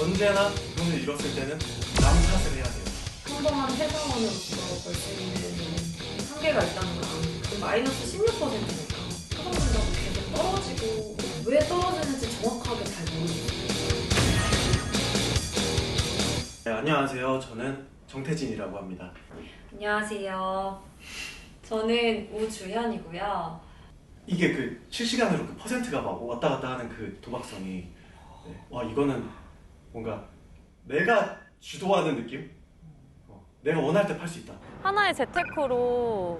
언제나 돈을 잃었을 때는 남 탓을 해야 돼요. 평범한 회사원으로서 벌 수 있는 한계가 있다는 건 마이너스 16%니까 초성분자도 계속 떨어지고 왜 떨어지는지 정확하게 잘 모르겠어요. 네, 안녕하세요. 저는 정태진이라고 합니다. 안녕하세요. 저는 우주현이고요. 이게 그 실시간으로 그 퍼센트가 막 왔다 갔다 하는 그 도박성이 와 이거는 뭔가 내가 주도하는 느낌? 내가 원할 때 팔 수 있다. 하나의 재테크로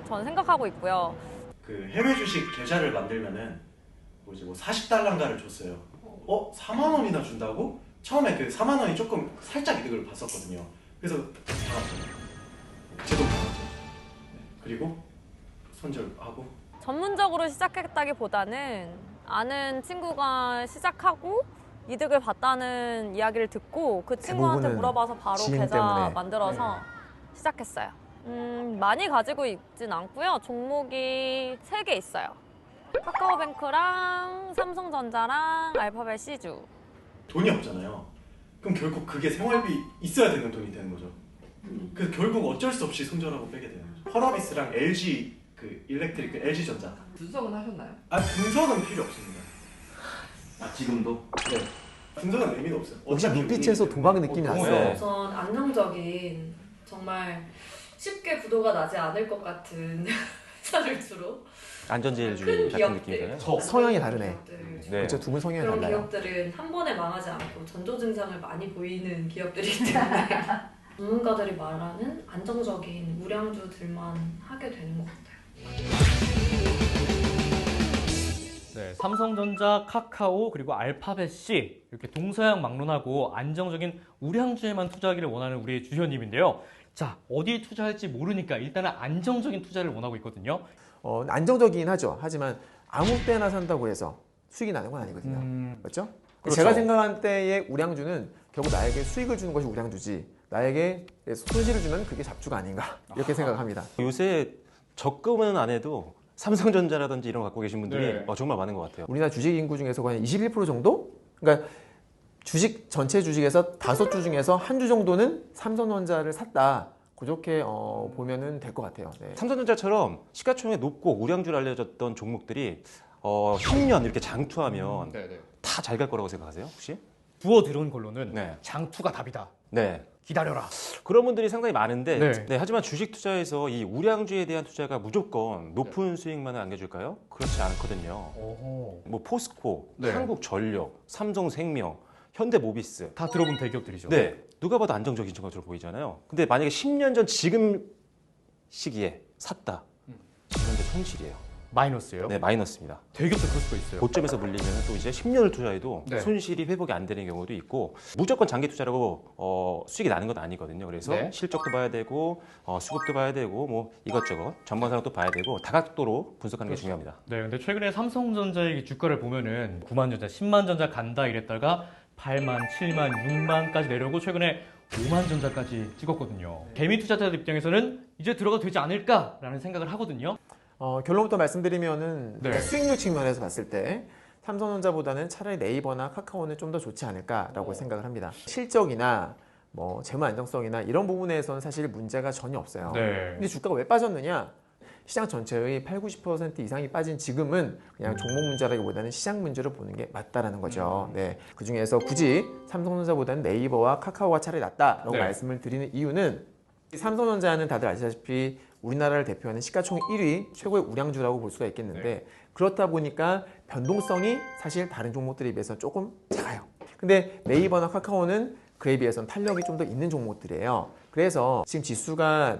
저는 생각하고 있고요. 그 해외 주식 계좌를 만들면은 뭐 이제 뭐 40달러인가를 줬어요. 4만 원이나 준다고? 처음에 그 4만 원이 조금 살짝 이득을 봤었거든요. 그래서 받았죠. 제도 받았죠. 그리고 손절하고. 전문적으로 시작했다기보다는 아는 친구가 시작하고 이득을 봤다는 이야기를 듣고 그 친구한테 물어봐서 바로 계좌 때문에. 만들어서 시작했어요. 많이 가지고 있진 않고요. 종목이 3개 있어요. 카카오뱅크랑 삼성전자랑 알파벳 C주. 돈이 없잖아요. 그럼 결국 그게 생활비 있어야 되는 돈이 되는 거죠. 그래서 결국 어쩔 수 없이 손절하고 빼게 되는 거죠. 펄어비스랑 LG 그 일렉트릭, 그 LG전자. 분석은 하셨나요? 분석은 필요 없습니다. 지금도? 네. 분석은 의미가 없어요. 혹시 어차피 눈빛에서 운이기 도박 때문에. 느낌이 네. 났어요. 우선 안정적인 정말 쉽게 부도가 나지 않을 것 같은 회사를 주로 안전제일주의 큰 같은 기업들, 느낌이잖아요. 성향이 다르네. 기업들을 네. 그렇죠. 두 분 성향이 그런 달라요. 기업들은 한 번에 망하지 않고 전조 증상을 많이 보이는 기업들이기 때문에 전문가들이 말하는 안정적인 우량주들만 하게 되는 것 같아요. 네, 삼성전자, 카카오, 그리고 알파벳 C 이렇게 동서양 막론하고 안정적인 우량주에만 투자하기를 원하는 우리 주현님인데요. 자, 어디에 투자할지 모르니까 일단은 안정적인 투자를 원하고 있거든요. 안정적이긴 하죠. 하지만 아무 때나 산다고 해서 수익이 나는 건 아니거든요. 그렇죠? 그렇죠. 제가 생각한 때의 우량주는 결국 나에게 수익을 주는 것이 우량주지 나에게 손실을 주면 그게 잡주가 아닌가 이렇게 생각합니다. 요새 적금은 안 해도 삼성전자라든지 이런 거 갖고 계신 분들이 네. 정말 많은 것 같아요. 우리나라 주식 인구 중에서 거의 21% 정도? 그러니까 주식 전체 주식에서 5주 중에서 한 주 정도는 삼성전자를 샀다. 그렇게 보면은 될 것 같아요. 네. 삼성전자처럼 시가총액 높고 우량주로 알려졌던 종목들이 10년 이렇게 장투하면 다 잘 갈 거라고 생각하세요? 혹시? 부어 들어온 걸로는 네. 장투가 답이다. 네. 기다려라. 그런 분들이 상당히 많은데 네. 하지만 주식 투자에서 이 우량주에 대한 투자가 무조건 높은 수익만을 안겨줄까요? 그렇지 않거든요. 오호. 뭐 포스코, 네. 한국전력, 삼성생명, 현대모비스 다 들어본 대기업들이죠. 네, 누가 봐도 안정적인 것처럼 보이잖아요. 근데 만약에 10년 전 지금 시기에 샀다. 지금 현재 손실이에요. 마이너스예요? 네, 마이너스입니다. 대기업도 그럴 수가 있어요. 고점에서 물리면 또 이제 10년을 투자해도 네. 손실이 회복이 안 되는 경우도 있고 무조건 장기 투자라고 수익이 나는 건 아니거든요. 그래서 네. 실적도 봐야 되고 수급도 봐야 되고 뭐 이것저것 전반상도 봐야 되고 다각도로 분석하는 게 중요합니다. 네, 근데 최근에 삼성전자의 주가를 보면은 9만 전자, 10만 전자 간다 이랬다가 8만, 7만, 6만까지 내려오고 최근에 5만 전자까지 찍었거든요. 개미 투자자들 입장에서는 이제 들어가도 되지 않을까라는 생각을 하거든요. 결론부터 말씀드리면은 네. 그러니까 수익률 측면에서 봤을 때 삼성전자보다는 차라리 네이버나 카카오는 좀 더 좋지 않을까라고 생각을 합니다. 실적이나 뭐 재무 안정성이나 이런 부분에서는 사실 문제가 전혀 없어요. 네. 근데 주가가 왜 빠졌느냐? 시장 전체의 80-90% 이상이 빠진 지금은 그냥 종목 문제라기보다는 시장 문제로 보는 게 맞다라는 거죠. 네. 그 중에서 굳이 삼성전자보다는 네이버와 카카오가 차라리 낫다라고 네. 말씀을 드리는 이유는 삼성전자는 다들 아시다시피 우리나라를 대표하는 시가총액 1위 최고의 우량주라고 볼 수가 있겠는데 그렇다 보니까 변동성이 사실 다른 종목들에 비해서 조금 작아요. 근데 네이버나 카카오는 그에 비해서는 탄력이 좀 더 있는 종목들이에요. 그래서 지금 지수가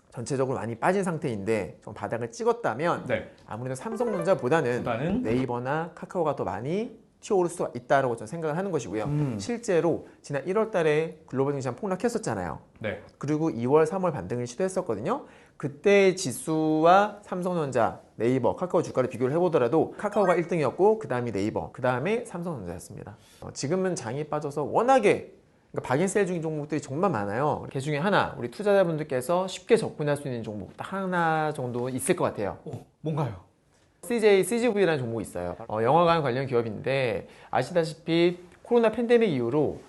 전체적으로 많이 빠진 상태인데 좀 바닥을 찍었다면 네. 아무래도 삼성전자보다는 보다는 네이버나 카카오가 더 많이 튀어오를 수가 있다고 저는 생각을 하는 것이고요. 실제로 지난 1월 달에 글로벌 증시가 폭락했었잖아요. 네. 그리고 2월, 3월 반등을 시도했었거든요. 그때 지수와 삼성전자, 네이버, 카카오 주가를 비교를 해보더라도 카카오가 1등이었고 그 다음이 네이버, 그 다음에 삼성전자였습니다. 지금은 장이 빠져서 워낙에 그러니까 박인셀 중인 종목들이 정말 많아요. 그 중에 하나 우리 투자자분들께서 쉽게 접근할 수 있는 종목 딱 하나 정도 있을 것 같아요. 뭔가요? CJV라는 종목이 있어요. 영화관 관련 기업인데 아시다시피 코로나 팬데믹 이후로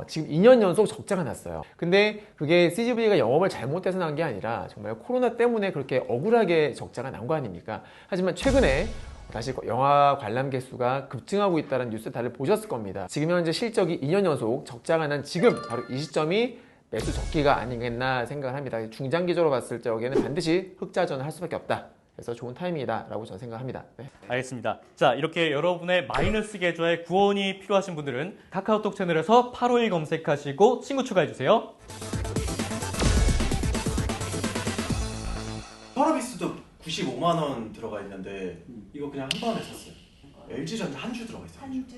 지금 2년 연속 적자가 났어요. 근데 그게 CGV가 영업을 잘못해서 난 게 아니라 정말 코로나 때문에 그렇게 억울하게 적자가 난 거 아닙니까? 하지만 최근에 다시 영화 관람객 수가 급증하고 있다는 뉴스 다들 보셨을 겁니다. 지금 현재 실적이 2년 연속 적자가 난 지금 바로 이 시점이 매수 적기가 아니겠나 생각을 합니다. 중장기적으로 봤을 적에는 반드시 흑자전을 할 수밖에 없다. 그래서 좋은 타이밍이다 라고 저는 생각합니다. 네. 알겠습니다. 자, 이렇게 여러분의 마이너스 계좌에 구원이 필요하신 분들은 카카오톡 채널에서 851 검색하시고 친구 추가해주세요. 펄어비스도 95만 원 들어가 있는데 이거 그냥 한 번에 샀어요. LG전자 한 주 들어가 있어요. 한 주.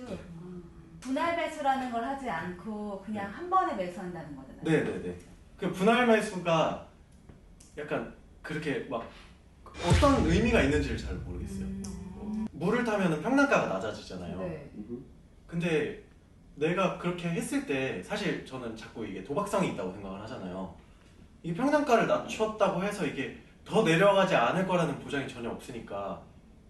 분할 매수라는 걸 하지 않고 그냥 한 번에 매수한다는 거잖아요. 네네네. 그 분할 매수가 약간 그렇게 막 어떤 의미가 있는지를 잘 모르겠어요. 물을 타면은 평단가가 낮아지잖아요. 네. 근데 내가 그렇게 했을 때 사실 저는 자꾸 이게 도박성이 있다고 생각을 하잖아요. 이게 평단가를 낮췄다고 해서 이게 더 내려가지 않을 거라는 보장이 전혀 없으니까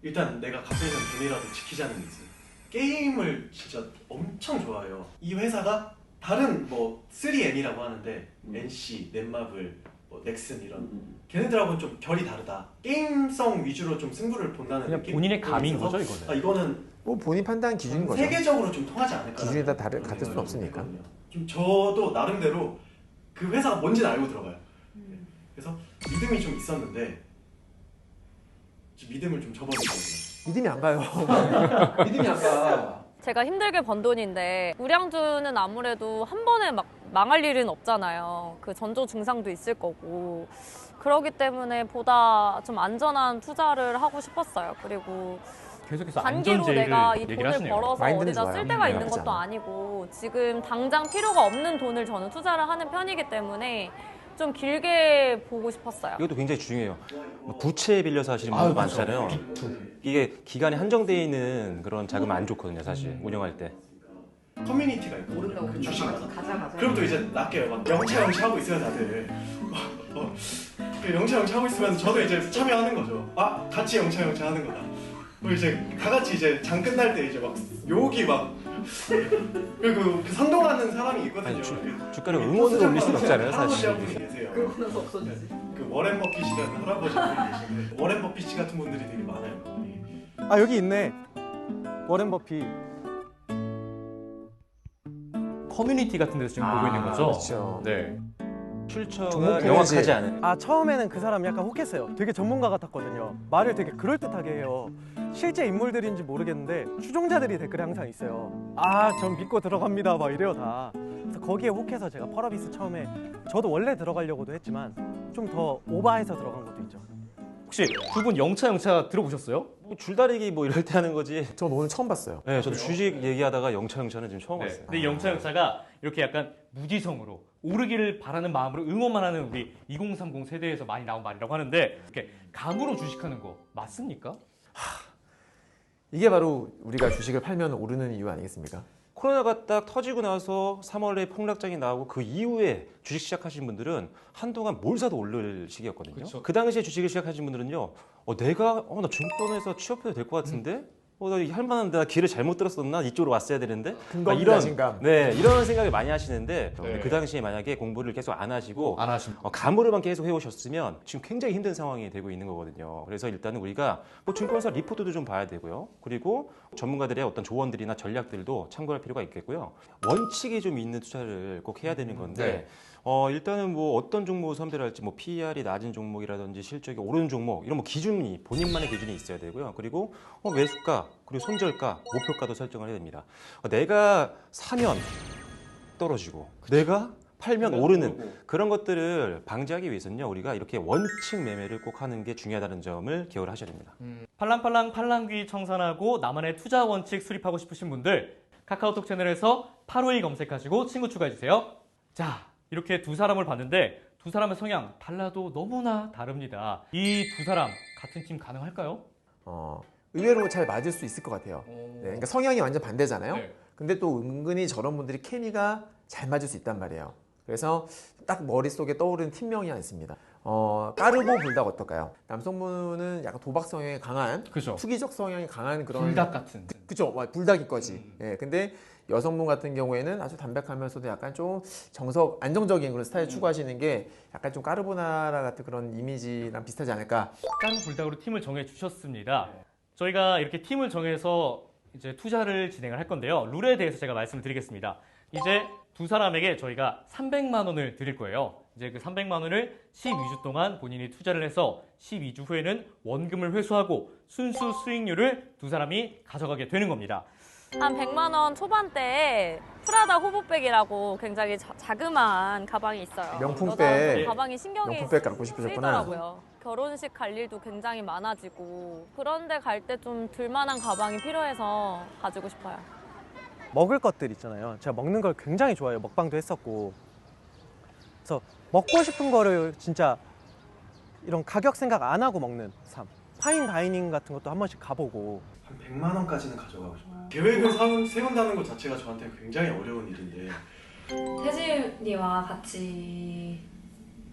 일단 내가 갖고 있는 돈이라도 지키자는 게 있어요. 게임을 진짜 엄청 좋아해요. 이 회사가 다른 뭐 3N이라고 하는데 NC, 넷마블, 뭐 넥슨 이런 걔네들하고는 좀 결이 다르다. 게임성 위주로 좀 승부를 본다는 그냥 느낌? 본인의 감인 있어서 거죠, 이거는. 아, 이거는 뭐 본인 판단 기준인 거죠. 세계적으로 좀 통하지 않을까. 기준이 다 같을 수는 없으니까. 좀 저도 나름대로 그 회사가 뭔지는 알고 들어가요. 그래서 믿음이 좀 있었는데 믿음을 좀 저버리거든요. 믿음이 안 가요. 믿음이 아까 제가 힘들게 번 돈인데 우량주는 아무래도 한 번에 막 망할 일은 없잖아요. 그 전조 증상도 있을 거고 그렇기 때문에 보다 좀 안전한 투자를 하고 싶었어요. 그리고 계속해서 단기로 안전제의를 내가 이 얘기를 돈을 하시네요. 벌어서 마인드는 어디다 좋아요. 쓸 데가 있는 나쁘지 것도 않아요. 아니고 지금 당장 필요가 없는 돈을 저는 투자를 하는 편이기 때문에 좀 길게 보고 싶었어요. 이것도 굉장히 중요해요. 부채 빌려서 하시는 분들 많잖아요. 이게 기간이 한정되어 있는 그런 자금 안 좋거든요, 사실 운영할 때. 커뮤니티가 있거든요. 모른다고 그 주식 가자. 그럼 또 이제 낚여요. 막 영차 하고 있어요 다들. 그 영차 하고 있으면 저도 이제 참여하는 거죠. 아 같이 영차 하는 거다. 그리고 이제 다 같이 이제 장 끝날 때 이제 막 욕이 막 그리고 그 선동하는 사람이 있거든요. 아니, 주가를 응원으로 올릴 수는 없잖아요, 사실. 할아버지 한 분이 계세요. 그러고 나서 없어지지. 그 워렌 버핏이라는 할아버지 분이 계시는데 워렌 버핏 같은 분들이 되게 많아요. 아 여기 있네. 워렌 버핏. 커뮤니티 같은 데서 지금 보고 있는 거죠? 그렇죠. 네. 출처가 종목 명확하지 해야지. 않은. 아 처음에는 그 사람 약간 혹했어요. 되게 전문가 같았거든요. 말을 되게 그럴듯하게 해요. 실제 인물들인지 모르겠는데 추종자들이 댓글에 항상 있어요. 아 전 믿고 들어갑니다 막 이래요 다. 그래서 거기에 혹해서 제가 펄어비스 처음에 저도 원래 들어가려고도 했지만 좀 더 오버해서 들어간 것도 있죠. 혹시 두 분 영차 들어보셨어요? 뭐 줄다리기 뭐 이럴 때 하는 거지. 전 오늘 처음 봤어요. 네, 저도 주식 얘기하다가 영차는 지금 처음 네. 봤어요. 근데 영차가 이렇게 약간 무지성으로 오르기를 바라는 마음으로 응원만 하는 우리 2030 세대에서 많이 나온 말이라고 하는데 이렇게 감으로 주식하는 거 맞습니까? 이게 바로 우리가 주식을 팔면 오르는 이유 아니겠습니까? 코로나가 딱 터지고 나서 3월에 폭락장이 나오고 그 이후에 주식 시작하신 분들은 한동안 뭘 사도 오를 시기였거든요. 그쵸. 그 당시에 주식을 시작하신 분들은요. 내가 나 증권에서 취업해도 될 것 같은데? 나 할 만한데 나 길을 잘못 들었었나? 이쪽으로 왔어야 되는데? 근거 없는 이런 자신감. 네, 이런 생각을 많이 하시는데 네. 그 당시에 만약에 공부를 계속 안 하시고 안 하십니다. 감으로만 계속 해오셨으면 지금 굉장히 힘든 상황이 되고 있는 거거든요. 그래서 일단은 우리가 뭐 증권사 리포트도 좀 봐야 되고요. 그리고 전문가들의 어떤 조언들이나 전략들도 참고할 필요가 있겠고요. 원칙이 좀 있는 투자를 꼭 해야 되는 건데 일단은 뭐 어떤 종목을 선별할지 뭐 PER이 낮은 종목이라든지 실적이 오르는 종목 이런 뭐 기준이 본인만의 기준이 있어야 되고요. 그리고 매수가 그리고 손절가, 목표가도 설정을 해야 됩니다. 내가 사면 떨어지고 내가 팔면 오르는 그런 것들을 방지하기 위해서는요. 우리가 이렇게 원칙 매매를 꼭 하는 게 중요하다는 점을 기억을 하셔야 됩니다. 팔랑팔랑 팔랑귀 청산하고 나만의 투자 원칙 수립하고 싶으신 분들 카카오톡 채널에서 851 검색하시고 친구 추가해주세요. 자, 이렇게 두 사람을 봤는데 두 사람의 성향 달라도 너무나 다릅니다. 이 두 사람 같은 팀 가능할까요? 의외로 잘 맞을 수 있을 것 같아요. 네, 그러니까 성향이 완전 반대잖아요. 네. 근데 또 은근히 저런 분들이 케미가 잘 맞을 수 있단 말이에요. 그래서 딱 머릿속에 떠오르는 팀명이 있습니다. 까르보 불닭 어떨까요? 남성분은 약간 도박 성향이 강한, 그죠. 투기적 성향이 강한 그런 불닭 같은. 그쵸, 불닭이 거지. 예, 근데 여성분 같은 경우에는 아주 담백하면서도 약간 좀 안정적인 그런 스타일 추구하시는 게 약간 좀 까르보나라 같은 그런 이미지랑 비슷하지 않을까. 까르보 불닭으로 팀을 정해 주셨습니다. 저희가 이렇게 팀을 정해서 이제 투자를 진행을 할 건데요. 룰에 대해서 제가 말씀을 드리겠습니다. 이제 두 사람에게 저희가 300만 원을 드릴 거예요. 이제 그 300만 원을 12주 동안 본인이 투자를 해서 12주 후에는 원금을 회수하고 순수 수익률을 두 사람이 가져가게 되는 겁니다. 한 100만 원 초반대에 프라다 호보백이라고 굉장히 자그마한 가방이 있어요. 명품백. 여자 가방이 신경이 명품백 갖고 싶으셨구나. 쓰이더라고요. 결혼식 갈 일도 굉장히 많아지고 그런데 갈 때 좀 들만한 가방이 필요해서 가지고 싶어요. 먹을 것들 있잖아요. 제가 먹는 걸 굉장히 좋아해요. 먹방도 했었고. 그래서 먹고 싶은 거를 진짜 이런 가격 생각 안 하고 먹는 삶. 파인 다이닝 같은 것도 한 번씩 가보고. 한 100만 원까지는 가져가고 싶어요. 계획을 세운다는 것 자체가 저한테 굉장히 어려운 일인데 태진이와 같이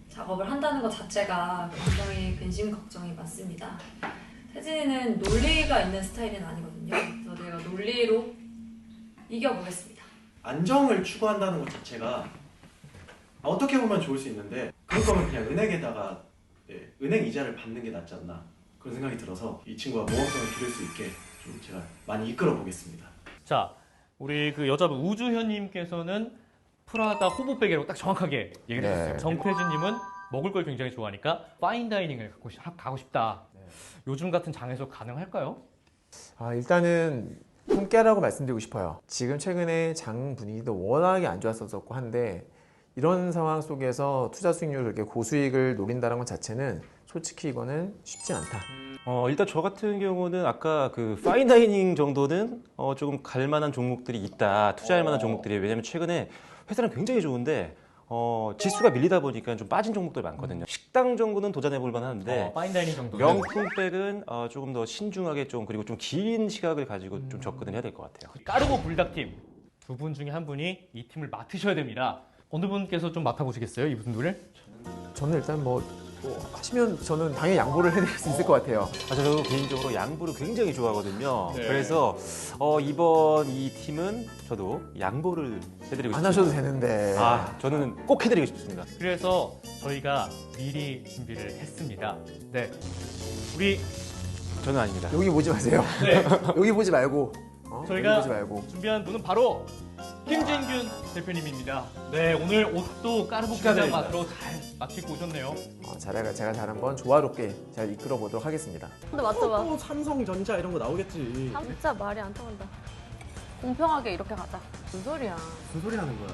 작업을 한다는 것 자체가 굉장히 근심 걱정이 많습니다. 태진이는 논리가 있는 스타일은 아니거든요. 그래서 내가 논리로 이겨보겠습니다. 안정을 추구한다는 것 자체가 어떻게 보면 좋을 수 있는데 그럴 거면 그냥 은행에다가 은행 이자를 받는 게 낫지 않나 그런 생각이 들어서 이 친구가 모험성을 기를 수 있게 좀 제가 많이 이끌어 보겠습니다. 자, 우리 그 여자분 우주현님께서는 프라다 호보백이라고 딱 정확하게 얘기를 해주셨어요. 네. 정태진님은 먹을 걸 굉장히 좋아하니까 파인 다이닝을 가고 싶다. 요즘 같은 장에서 가능할까요? 일단은 함께라고 말씀드리고 싶어요. 지금 최근에 장 분위기도 워낙에 안 좋았었고 한데 이런 상황 속에서 투자 수익률 그렇게 고수익을 노린다는 것 자체는 솔직히 이거는 쉽지 않다. 일단 저 같은 경우는 아까 그 파인다이닝 정도는 조금 갈 만한 종목들이 있다. 투자할 만한 종목들이. 왜냐면 최근에 회사는 굉장히 좋은데 지수가 밀리다 보니까 좀 빠진 종목들이 많거든요. 식당 정도는 도전해 볼 만한데 파인다이닝 정도. 명품백은 조금 더 신중하게 좀 그리고 좀 긴 시각을 가지고 좀 접근을 해야 될 것 같아요. 까르보 불닭팀 두 분 중에 한 분이 이 팀을 맡으셔야 됩니다. 어느 분께서 좀 맡아보시겠어요? 이분들을? 저는 일단 뭐 하시면 저는 당연히 양보를 해드릴 수 있을 것 같아요. 저도 개인적으로 양보를 굉장히 좋아하거든요. 네. 그래서 이번 이 팀은 저도 양보를 해드리고 싶습니다. 안 하셔도 되는데. 저는 꼭 해드리고 싶습니다. 그래서 저희가 미리 준비를 했습니다. 네, 우리 저는 아닙니다. 여기 보지 마세요. 네. 여기 보지 말고. 저희가 여기 보지 말고. 준비한 분은 바로 김진균 대표님입니다. 네, 오늘 옷도 까르보 불닭 맛으로 잘 맞추고 오셨네요. 제가 잘 한번 조화롭게 잘 이끌어 보도록 하겠습니다. 근데 맞죠? 또 삼성전자 이런 거 나오겠지. 진짜 말이 안 통한다. 공평하게 이렇게 가자. 무슨 소리야. 무슨 소리 하는 거야?